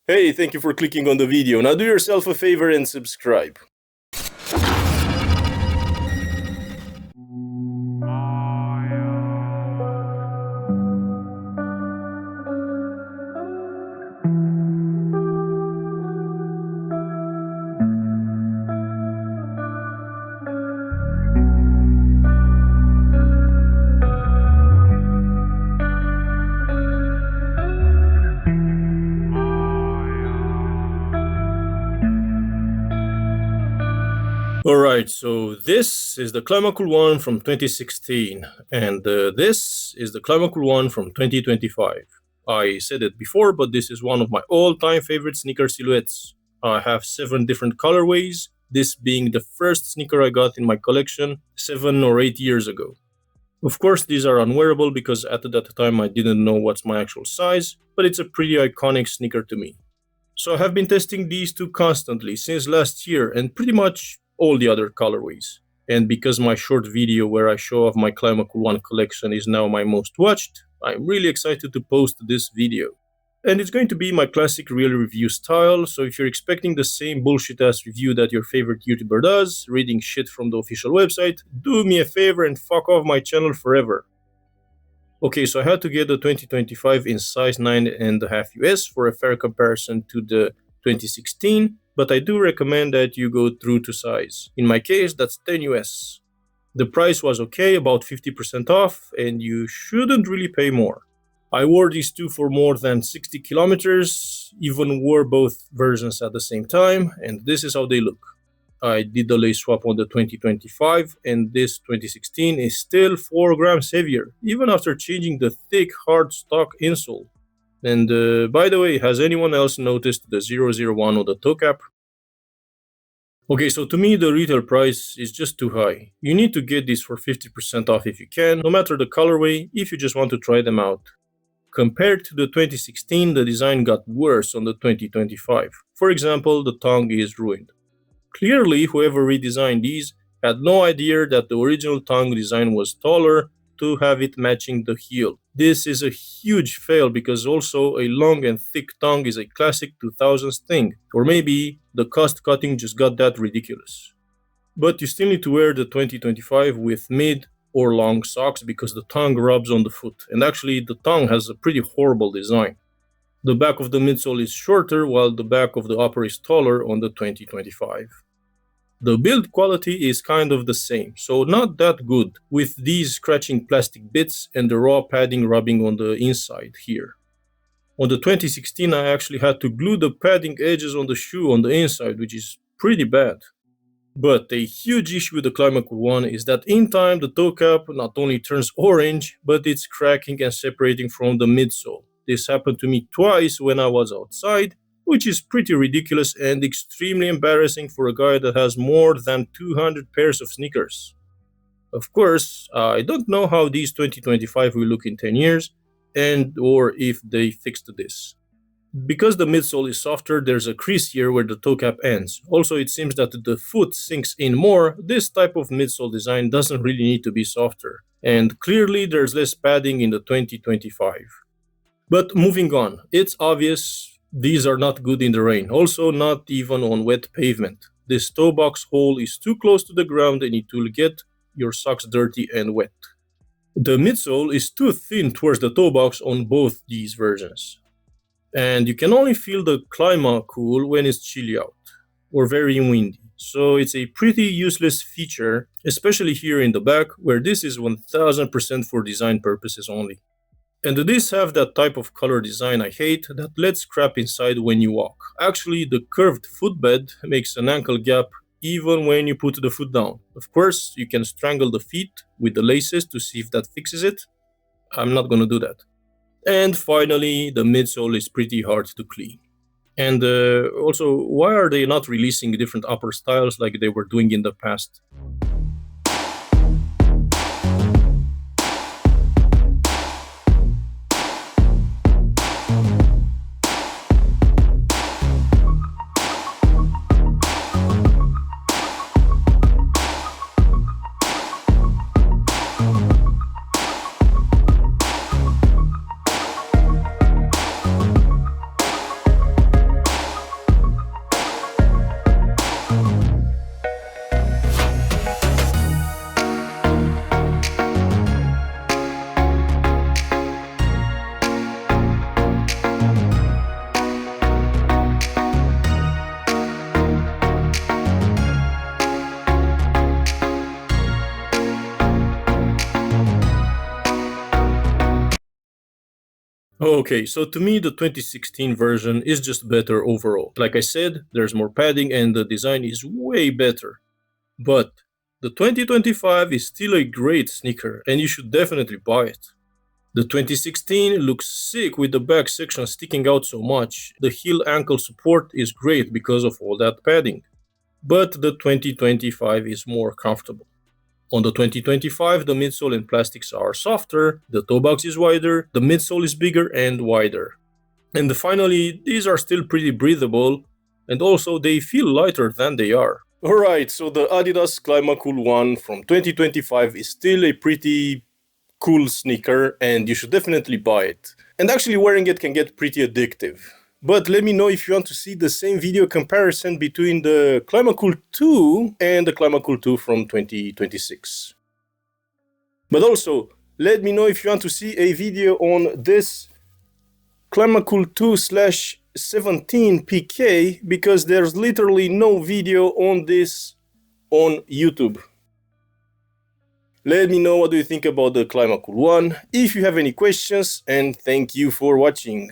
Hey, thank you for clicking on the video. Now do yourself a favor and subscribe. Alright, so this is the Climacool one from 2016, and this is the Climacool one from 2025. I said it before, but this is one of my all-time favorite sneaker silhouettes. I have 7 different colorways, this being the first sneaker I got in my collection 7 or 8 years ago. Of course, these are unwearable because at that time I didn't know what's my actual size, but it's a pretty iconic sneaker to me. So I have been testing these two constantly since last year and pretty much all the other colorways. And because my short video where I show off my Climacool 1 collection is now my most watched, I'm really excited to post this video. And it's going to be my classic real review style, so if you're expecting the same bullshit ass review that your favorite YouTuber does, reading shit from the official website, do me a favor and fuck off my channel forever. Okay, so I had to get the 2025 in size 9.5 US for a fair comparison to the 2016, but I do recommend that you go true to size. In my case, that's 10 US. The price was okay, about 50% off, and you shouldn't really pay more. I wore these two for more than 60 kilometers, even wore both versions at the same time, and this is how they look. I did the lace swap on the 2025, and this 2016 is still 4 grams heavier, even after changing the thick, hard stock insole. And by the way, has anyone else noticed the 001 on the toe cap? Okay, so to me the retail price is just too high. You need to get these for 50% off if you can, no matter the colorway, if you just want to try them out. Compared to the 2016, the design got worse on the 2025. For example, the tongue is ruined. Clearly, whoever redesigned these had no idea that the original tongue design was taller to have it matching the heel. This is a huge fail because also a long and thick tongue is a classic 2000s thing, or maybe the cost cutting just got that ridiculous. But you still need to wear the 2025 with mid or long socks because the tongue rubs on the foot, and actually the tongue has a pretty horrible design. The back of the midsole is shorter while the back of the upper is taller on the 2025. The build quality is kind of the same, so not that good, with these scratching plastic bits and the raw padding rubbing on the inside here. On the 2016 I actually had to glue the padding edges on the shoe on the inside, which is pretty bad. But a huge issue with the Climacool 1 is that in time the toe cap not only turns orange, but it's cracking and separating from the midsole. This happened to me twice when I was outside, which is pretty ridiculous and extremely embarrassing for a guy that has more than 200 pairs of sneakers. Of course, I don't know how these 2025 will look in 10 years, and or if they fixed this. Because the midsole is softer, there's a crease here where the toe cap ends. Also, it seems that the foot sinks in more. This type of midsole design doesn't really need to be softer. And clearly there's less padding in the 2025. But moving on, it's obvious these are not good in the rain, also not even on wet pavement. This toe box hole is too close to the ground and it will get your socks dirty and wet. The midsole is too thin towards the toe box on both these versions. And you can only feel the Climacool when it's chilly out, or very windy. So it's a pretty useless feature, especially here in the back, where this is 1000% for design purposes only. And these have that type of color design I hate that lets crap inside when you walk. Actually, the curved footbed makes an ankle gap even when you put the foot down. Of course, you can strangle the feet with the laces to see if that fixes it. I'm not gonna do that. And finally, the midsole is pretty hard to clean. And also, why are they not releasing different upper styles like they were doing in the past? Okay, so to me, the 2016 version is just better overall. Like I said, there's more padding and the design is way better. But the 2025 is still a great sneaker and you should definitely buy it. The 2016 looks sick with the back section sticking out so much. The heel ankle support is great because of all that padding. But the 2025 is more comfortable. On the 2025, the midsole and plastics are softer, the toe box is wider, the midsole is bigger and wider. And finally, these are still pretty breathable, and also they feel lighter than they are. Alright, so the Adidas Climacool 1 from 2025 is still a pretty cool sneaker, and you should definitely buy it. And actually wearing it can get pretty addictive. But let me know if you want to see the same video comparison between the Climacool 2 and the Climacool 2 from 2026. But also, let me know if you want to see a video on this Climacool 2/17 PK, because there's literally no video on this on YouTube. Let me know what do you think about the Climacool 1, if you have any questions, and thank you for watching.